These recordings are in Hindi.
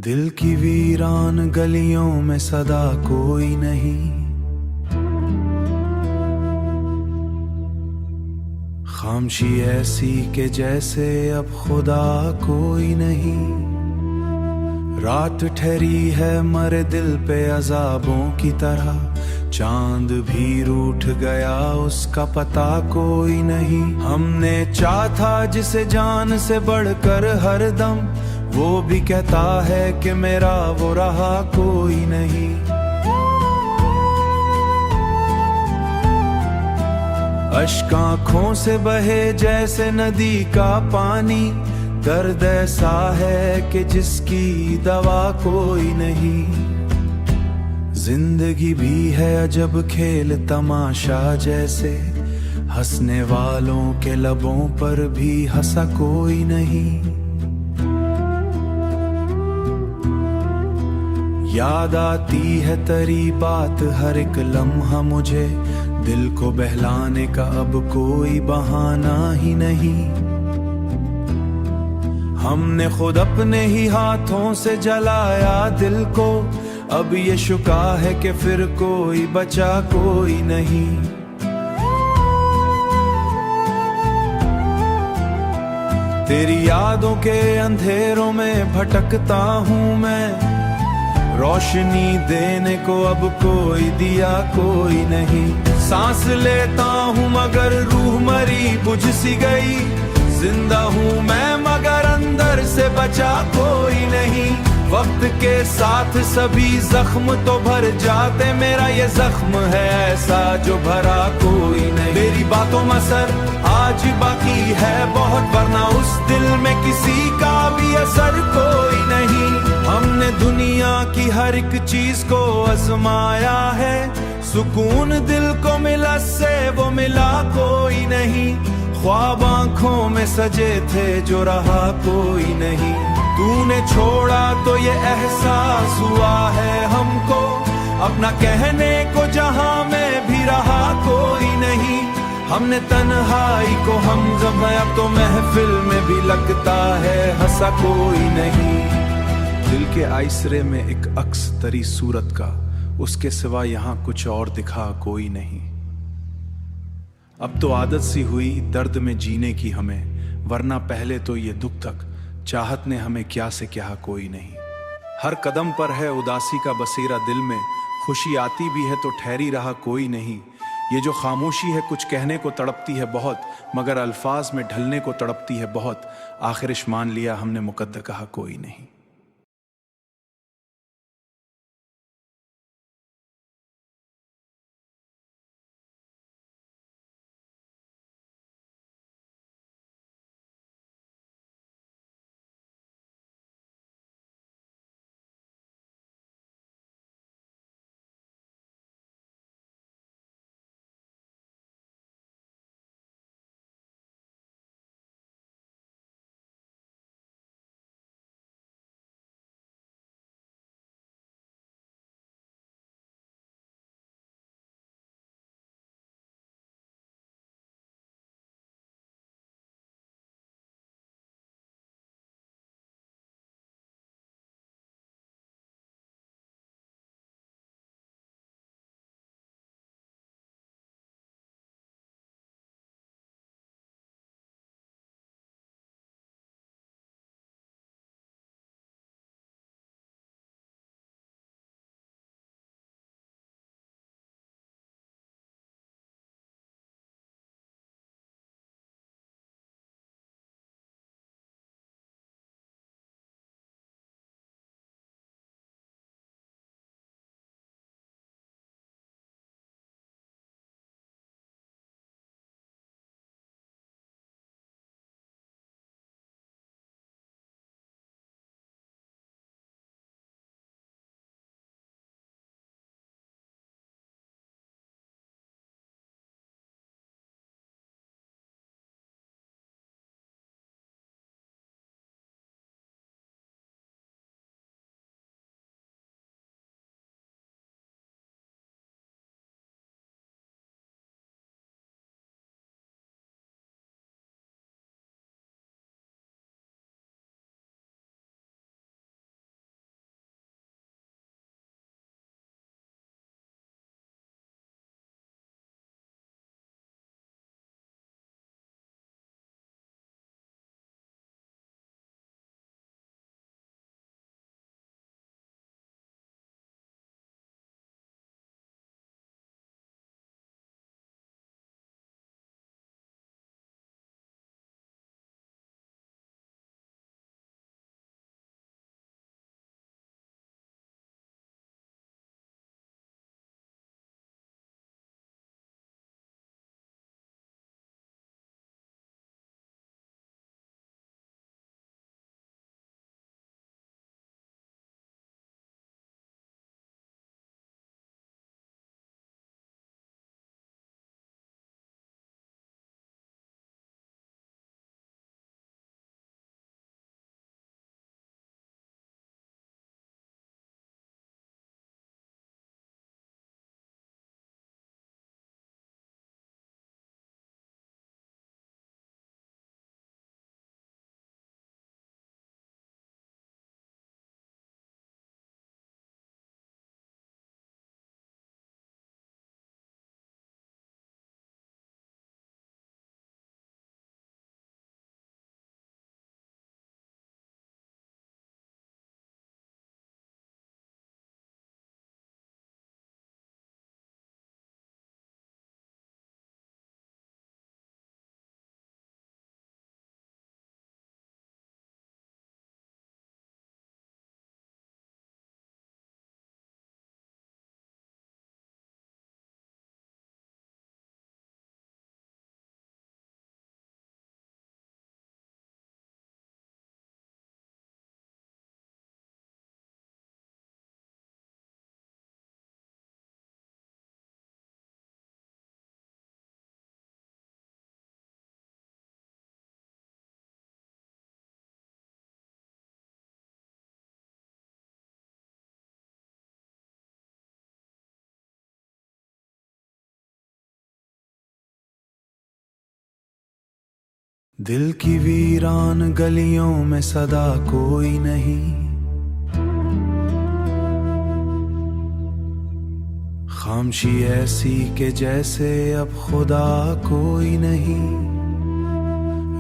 दिल की वीरान गलियों में सदा कोई नहीं, खामोशी ऐसी के जैसे अब खुदा कोई नहीं। रात ठहरी है मरे दिल पे अजाबों की तरह, चांद भी रूठ गया उसका पता कोई नहीं। हमने चाहा जिसे जान से बढ़कर हरदम, वो भी कहता है कि मेरा वो रहा कोई नहीं। अश्क आँखों से बहे जैसे नदी का पानी, दर्द ऐसा है कि जिसकी दवा कोई नहीं। जिंदगी भी है अजब खेल तमाशा जैसे, हंसने वालों के लबों पर भी हंसा कोई नहीं। याद आती है तेरी बात हर एक लम्हा मुझे, दिल को बहलाने का अब कोई बहाना ही नहीं। हमने खुद अपने ही हाथों से जलाया दिल को, अब ये शुका है कि फिर कोई बचा कोई नहीं। तेरी यादों के अंधेरों में भटकता हूँ मैं, रोशनी देने को अब कोई दिया कोई नहीं। सांस लेता हूँ मगर रूह मरी बुझ सी गई, जिंदा हूँ मैं मगर अंदर से बचा कोई नहीं। वक्त के साथ सभी जख्म तो भर जाते, मेरा ये जख्म है ऐसा जो भरा कोई नहीं। मेरी बातों में असर आज बाकी है बहुत, वरना उस दिल में किसी का भी असर कोई नहीं। हमने दुनिया की हर एक चीज को आजमाया है, सुकून दिल को मिला से वो मिला कोई नहीं। ख्वाब आंखों में सजे थे जो रहा कोई नहीं। तूने छोड़ा तो ये एहसास हुआ है हमको, अपना कहने को जहां में भी रहा कोई नहीं। हमने तन्हाई को हमगम है, अब तो महफिल में भी लगता है हंसा कोई नहीं। दिल के आइसरे में एक अक्स तरी सूरत का, उसके सिवा यहाँ कुछ और दिखा कोई नहीं। अब तो आदत सी हुई दर्द में जीने की हमें, वरना पहले तो ये दुख तक चाहत ने हमें क्या से क्या कोई नहीं। हर कदम पर है उदासी का बसेरा दिल में, खुशी आती भी है तो ठहरी रहा कोई नहीं। ये जो खामोशी है कुछ कहने को तड़पती है बहुत, मगर अल्फाज में ढलने को तड़पती है बहुत। आखिरिश मान लिया हमने मुकद्दर कहा कोई नहीं। दिल की वीरान गलियों में सदा कोई नहीं, खामोशी ऐसी के जैसे अब खुदा कोई नहीं।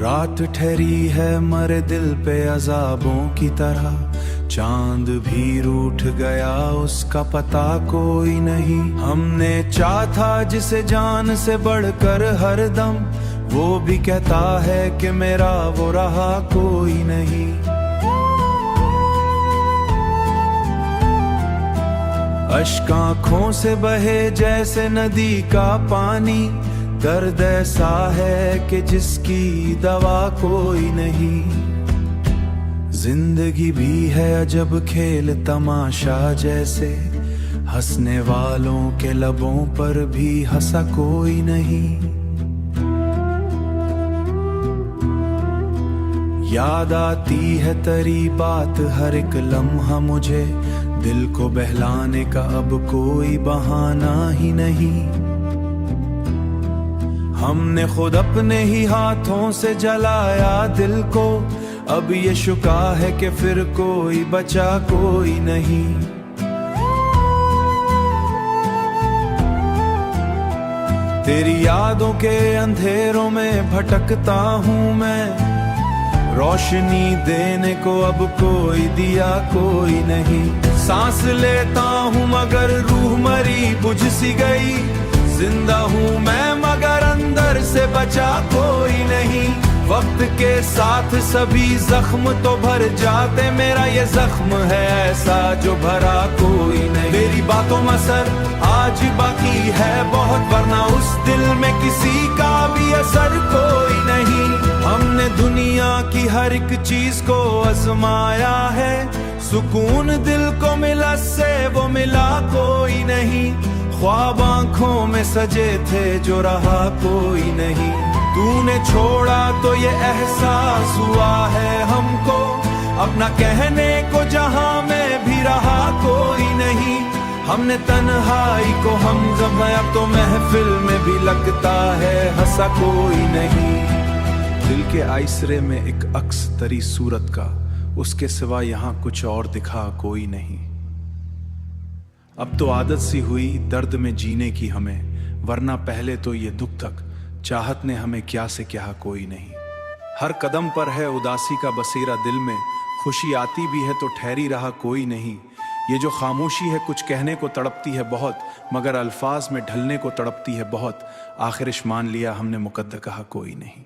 रात ठहरी है मरे दिल पे अजाबों की तरह, चांद भी रूठ गया उसका पता कोई नहीं। हमने चाहा जिसे जान से बढ़कर हरदम, वो भी कहता है कि मेरा वो रहा कोई नहीं। अश्क आँखों से बहे जैसे नदी का पानी, दर्द ऐसा है कि जिसकी दवा कोई नहीं। जिंदगी भी है अजब खेल तमाशा जैसे, हंसने वालों के लबों पर भी हंसा कोई नहीं। याद आती है तेरी बात हर एक लम्हा मुझे, दिल को बहलाने का अब कोई बहाना ही नहीं। हमने खुद अपने ही हाथों से जलाया दिल को, अब ये शुका है कि फिर कोई बचा कोई नहीं। तेरी यादों के अंधेरों में भटकता हूँ मैं, रोशनी देने को अब कोई दिया कोई नहीं। सांस लेता हूँ मगर रूह मरी बुझ सी गई, जिंदा हूँ मैं मगर अंदर से बचा कोई नहीं। वक्त के साथ सभी जख्म तो भर जाते, मेरा ये जख्म है ऐसा जो भरा कोई नहीं। मेरी बातों में असर आज बाकी है बहुत, वरना उस दिल में किसी का भी असर कोई नहीं। हमने दुनिया की हर एक चीज को आजमाया है, सुकून दिल को मिला से वो मिला कोई नहीं। ख्वाब आंखों में सजे थे जो रहा कोई नहीं। तूने छोड़ा तो ये एहसास हुआ है हमको, अपना कहने को जहां में भी रहा कोई नहीं। हमने तन्हाई को हमगम, अब तो महफिल में भी लगता है हंसा कोई नहीं। दिल के आइसरे में एक अक्स तरी सूरत का, उसके सिवा यहाँ कुछ और दिखा कोई नहीं। अब तो आदत सी हुई दर्द में जीने की हमें, वरना पहले तो ये दुख तक चाहत ने हमें क्या से क्या कोई नहीं। हर कदम पर है उदासी का बसेरा दिल में, खुशी आती भी है तो ठहरी रहा कोई नहीं। ये जो खामोशी है कुछ कहने को तड़पती है बहुत, मगर अल्फाज में ढलने को तड़पती है बहुत। आखिर मान लिया हमने मुकद्दर कहा कोई नहीं।